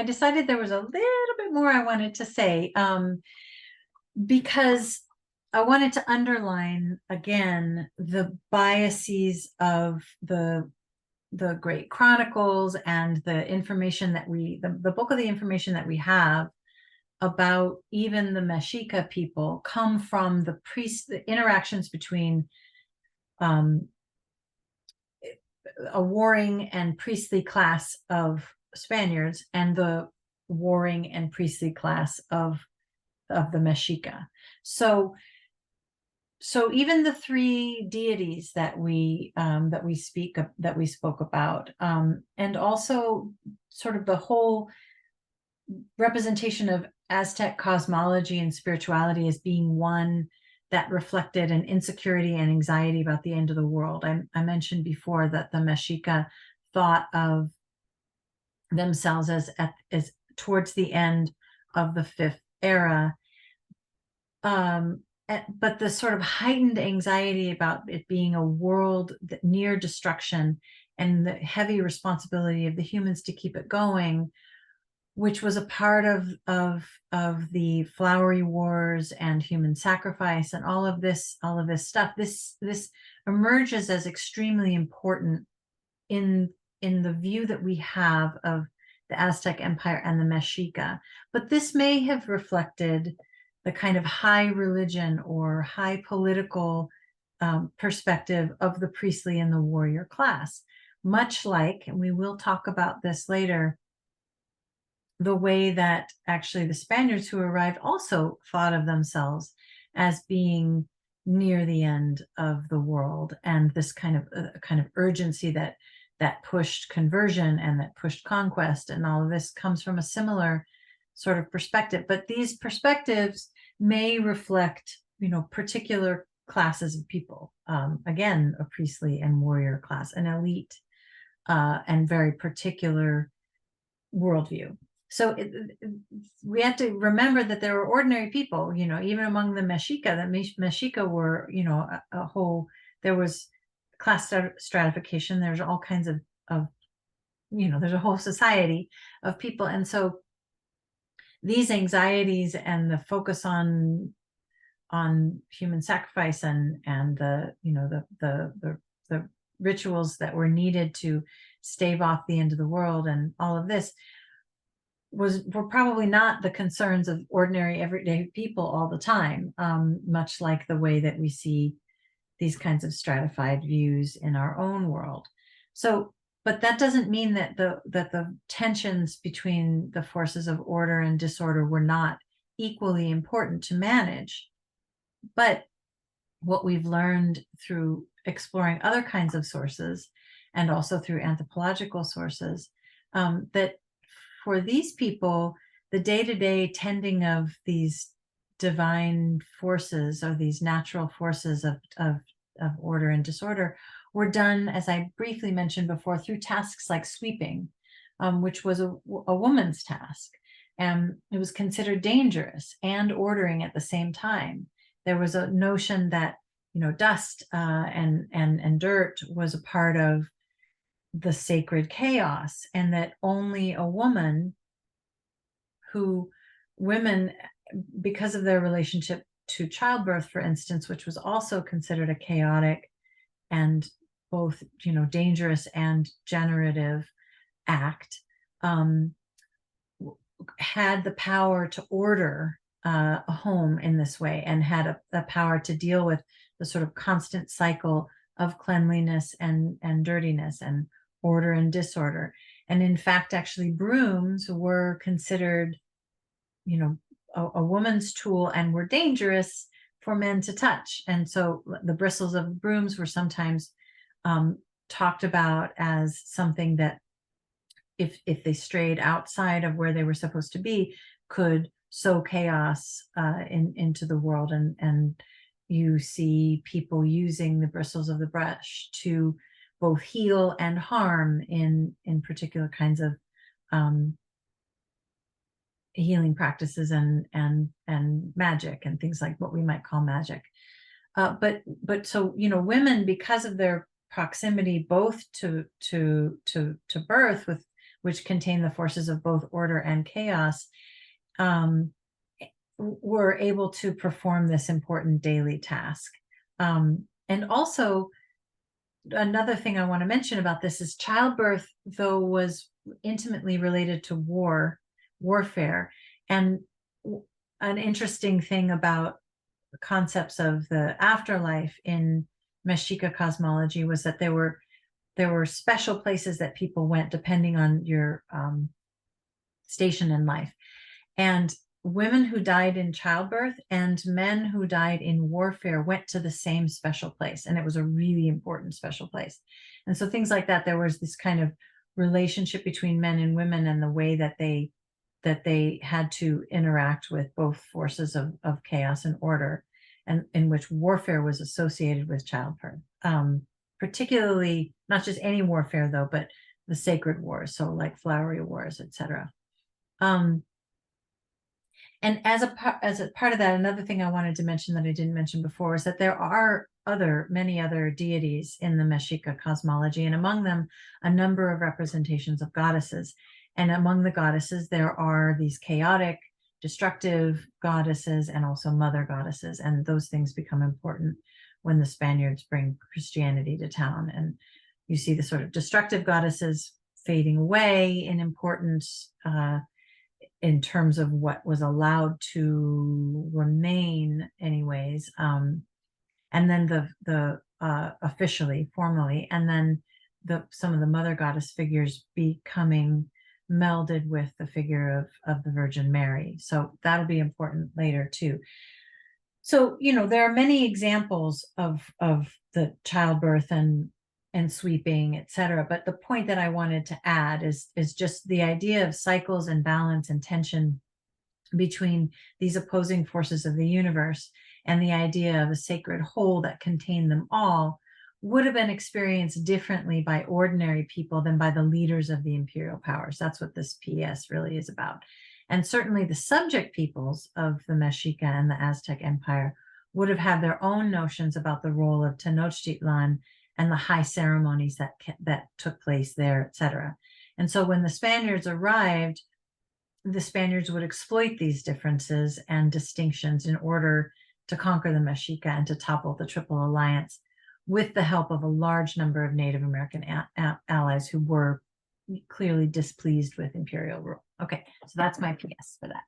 I decided there was a little bit more I wanted to say, because I wanted to underline again the biases of the Great Chronicles and the information that the bulk of the information that we have about even the Mexica people come from the interactions between a warring and priestly class of Spaniards and the warring and priestly class of the Mexica. So even the three deities that we spoke about, and also sort of the whole representation of Aztec cosmology and spirituality as being one that reflected an insecurity and anxiety about the end of the world. I mentioned before that the Mexica thought of themselves as towards the end of the fifth era. But the sort of heightened anxiety about it being a world near destruction and the heavy responsibility of the humans to keep it going, which was a part of the flowery wars and human sacrifice and all of this stuff. This emerges as extremely important in the view that we have of the Aztec Empire and the Mexica. But this may have reflected the kind of high religion or high political perspective of the priestly and the warrior class, much like, and we will talk about this later, the way that actually the Spaniards who arrived also thought of themselves as being near the end of the world, and this kind of urgency that pushed conversion and that pushed conquest, and all of this comes from a similar sort of perspective. But these perspectives may reflect, particular classes of people. Again, a priestly and warrior class, an elite and very particular worldview. So we have to remember that there were ordinary people, even among the Mexica. The Mexica were, a whole. There was class stratification. There's all kinds of there's a whole society of people, and so these anxieties and the focus on human sacrifice and the rituals that were needed to stave off the end of the world and all of this were probably not the concerns of ordinary everyday people all the time, much like the way that we see these kinds of stratified views in our own world. So, but that doesn't mean that the tensions between the forces of order and disorder were not equally important to manage. But what we've learned through exploring other kinds of sources and also through anthropological sources, that for these people, the day-to-day tending of these divine forces or these natural forces of order and disorder were done, as I briefly mentioned before, through tasks like sweeping, which was a woman's task. And it was considered dangerous and ordering at the same time. There was a notion that, dust and dirt was a part of the sacred chaos, and that only a woman women, because of their relationship to childbirth, for instance, which was also considered a chaotic and both, dangerous and generative act, had the power to order a home in this way, and had the power to deal with the sort of constant cycle of cleanliness and dirtiness and order and disorder. And in fact, actually, brooms were considered, a woman's tool and were dangerous for men to touch. And so the bristles of brooms were sometimes talked about as something that, if they strayed outside of where they were supposed to be, could sow chaos into the world. And you see people using the bristles of the brush to both heal and harm in particular kinds of healing practices and magic and things like what we might call magic. But so, women, because of their proximity both to birth which contain the forces of both order and chaos, were able to perform this important daily task. And also, another thing I want to mention about this is childbirth, though, was intimately related to warfare. And an interesting thing about the concepts of the afterlife in Mexica cosmology was that there were special places that people went depending on your station in life. And women who died in childbirth and men who died in warfare went to the same special place. And it was a really important special place. And so things like that, there was this kind of relationship between men and women and the way that they had to interact with both forces of chaos and order, and in which warfare was associated with childbirth. Particularly, not just any warfare though, but the sacred wars, so like flowery wars, etc. And as a part of that, another thing I wanted to mention that I didn't mention before is that there are many other deities in the Mexica cosmology, and among them, a number of representations of goddesses. And among the goddesses, there are these chaotic, destructive goddesses and also mother goddesses. And those things become important when the Spaniards bring Christianity to town. And you see the sort of destructive goddesses fading away in importance, in terms of what was allowed to remain anyways. And then the officially, formally, and then some of the mother goddess figures becoming melded with the figure of the Virgin Mary. So that'll be important later too. So, there are many examples of the childbirth and sweeping, etc. But the point that I wanted to add is just the idea of cycles and balance and tension between these opposing forces of the universe, and the idea of a sacred whole that contained them all would have been experienced differently by ordinary people than by the leaders of the imperial powers. That's what this PS really is about. And certainly the subject peoples of the Mexica and the Aztec Empire would have had their own notions about the role of Tenochtitlan and the high ceremonies that took place there, etc. And so when the Spaniards arrived, the Spaniards would exploit these differences and distinctions in order to conquer the Mexica and to topple the Triple Alliance, with the help of a large number of Native American allies who were clearly displeased with imperial rule. Okay, so that's my PS for that.